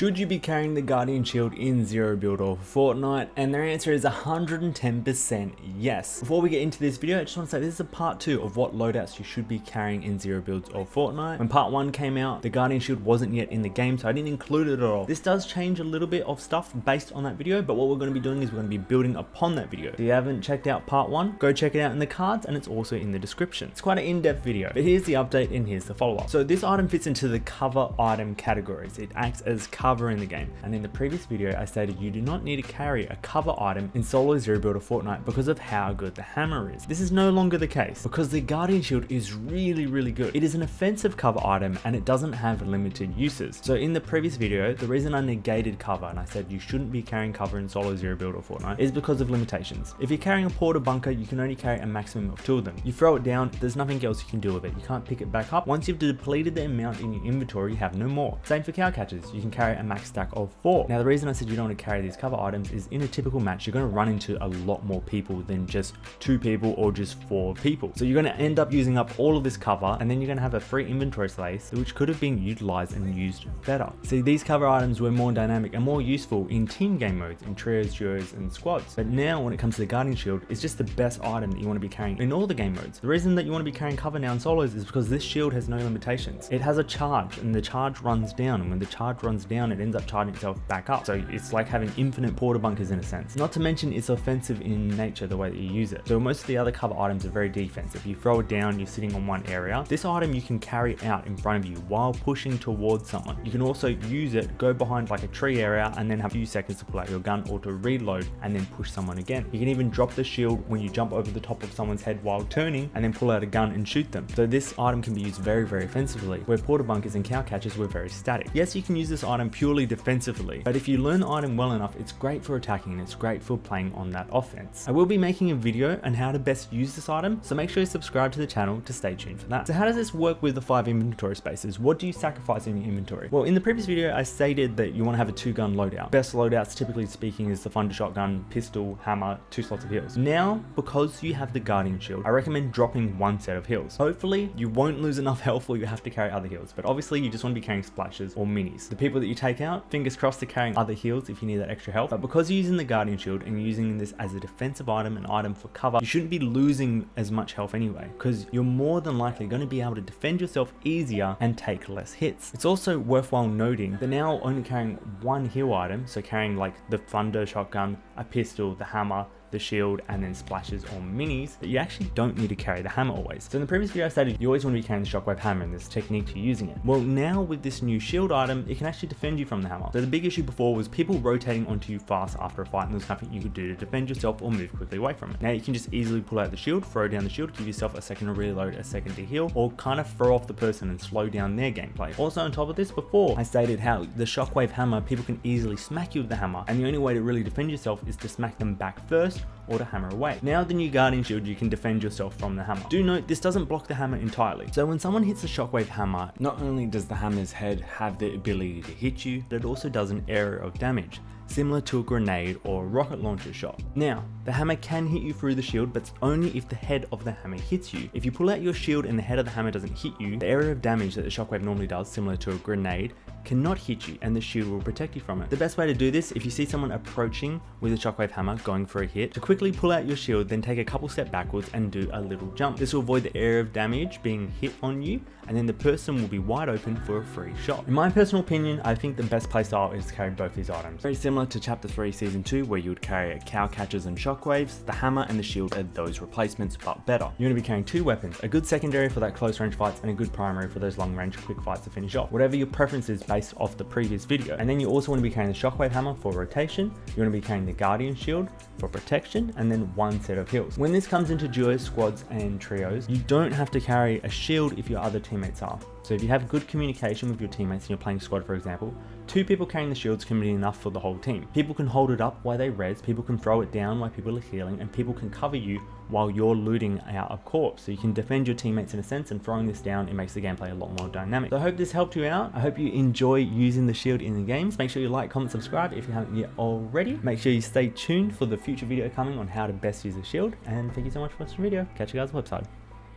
Should you be carrying the Guardian Shield in Zero Build or Fortnite? And their answer is 110% yes. Before we get into this video, I just want to say this is a part 2 of what loadouts you should be carrying in Zero Builds or Fortnite. When part 1 came out, the Guardian Shield wasn't yet in the game, so I didn't include it at all. This does change a little bit of stuff based on that video, but what we're going to be doing is we're going to be building upon that video. If you haven't checked out part 1, go check it out in the cards, and it's also in the description. It's quite an in-depth video, but here's the update and here's the follow-up. So this item fits into the cover item categories. It acts as cover in the game, and in the previous video I stated you do not need to carry a cover item in solo Zero Build or Fortnite because of how good the hammer is. This is no longer the case because the Guardian Shield is really good. It is an offensive cover item and it doesn't have limited uses. So in the previous video, the reason I negated cover and I said you shouldn't be carrying cover in solo Zero Build or Fortnite is because of limitations. If you're carrying a porta bunker, you can only carry a maximum of 2 of them. You throw it down, there's nothing else you can do with it. You can't pick it back up. Once you've depleted the amount in your inventory, you have no more. Same for cow catchers. You can carry a max stack of 4. Now the reason I said you don't want to carry these cover items is in a typical match you're going to run into a lot more people than just 2 people or just 4 people. So you're going to end up using up all of this cover, and then you're going to have a free inventory space which could have been utilized and used better. See, these cover items were more dynamic and more useful in team game modes, in trios, duos and squads. But now when it comes to the Guardian Shield, it's just the best item that you want to be carrying in all the game modes. The reason that you want to be carrying cover now in solos is because this shield has no limitations. It has a charge and the charge runs down, and when the charge runs down it ends up charging itself back up. So it's like having infinite porta bunkers in a sense. Not to mention it's offensive in nature the way that you use it. So most of the other cover items are very defensive. You throw it down, you're sitting on one area. This item you can carry out in front of you while pushing towards someone. You can also use it, go behind like a tree area and then have a few seconds to pull out your gun or to reload and then push someone again. You can even drop the shield when you jump over the top of someone's head while turning and then pull out a gun and shoot them. So this item can be used very offensively, where porta bunkers and cow catchers were very static. Yes, you can use this item purely defensively, but if you learn the item well enough, it's great for attacking and it's great for playing on that offense. I will be making a video on how to best use this item, so make sure you subscribe to the channel to stay tuned for that. So how does this work with the 5 inventory spaces? What do you sacrifice in your inventory? Well, in the previous video I stated that you want to have a 2-gun loadout. Best loadouts typically speaking is the Thunder shotgun, pistol, hammer, 2 slots of heals. Now, because you have the Guardian Shield, I recommend dropping 1 set of heals. Hopefully you won't lose enough health or you have to carry other heals, but obviously you just want to be carrying splashes or minis. The people that you take out, fingers crossed, are carrying other heals if you need that extra health. But because you're using the Guardian Shield and you're using this as a defensive item, an item for cover, you shouldn't be losing as much health anyway, because you're more than likely going to be able to defend yourself easier and take less hits. It's also worthwhile noting that now only carrying 1 heal item, so carrying like the Thunder shotgun, a pistol, the hammer, the shield, and then splashes or minis, that you actually don't need to carry the hammer always. So in the previous video I stated you always want to be carrying the Shockwave hammer and there's a technique to using it. Well, now with this new shield item, it can actually defend you from the hammer. So the big issue before was people rotating onto you fast after a fight, and there's nothing you could do to defend yourself or move quickly away from it. Now you can just easily pull out the shield, throw down the shield, give yourself a second to reload, a second to heal, or kind of throw off the person and slow down their gameplay. Also on top of this, before I stated how the Shockwave hammer, people can easily smack you with the hammer, and the only way to really defend yourself is to smack them back first or to hammer away. Now the new Guardian Shield, you can defend yourself from the hammer. Do note this doesn't block the hammer entirely. So when someone hits the Shockwave hammer, not only does the hammer's head have the ability to hit you, but it also does an area of damage, similar to a grenade or a rocket launcher shot. Now, the hammer can hit you through the shield, but it's only if the head of the hammer hits you. If you pull out your shield and the head of the hammer doesn't hit you, the area of damage that the Shockwave normally does, similar to a grenade, cannot hit you and the shield will protect you from it. The best way to do this, if you see someone approaching with a Shockwave hammer going for a hit, to quickly pull out your shield, then take a couple steps backwards and do a little jump. This will avoid the area of damage being hit on you, and then the person will be wide open for a free shot. In my personal opinion, I think the best playstyle is to carry both these items. Very similar to Chapter 3 Season 2, where you would carry cow catchers and shockwaves. The hammer and the shield are those replacements, but better. You're going to be carrying 2 weapons, a good secondary for that close range fights and a good primary for those long range quick fights to finish off. Whatever your preference is based off the previous video. And then you also want to be carrying the Shockwave hammer for rotation. You want to be carrying the Guardian Shield for protection, and then 1 set of heals. When this comes into duos, squads and trios, you don't have to carry a shield if your other teammates are. So if you have good communication with your teammates and you're playing squad, for example, 2 people carrying the shields can be enough for the whole team. People can hold it up while they res, people can throw it down while people are healing, and people can cover you while you're looting out a corpse. So you can defend your teammates in a sense, and throwing this down, it makes the gameplay a lot more dynamic. So I hope this helped you out. I hope you enjoy using the shield in the games. Make sure you like, comment, subscribe if you haven't yet already. Make sure you stay tuned for the future video coming on how to best use the shield, and thank you so much for watching the video. Catch you guys on the flip side.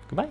Goodbye.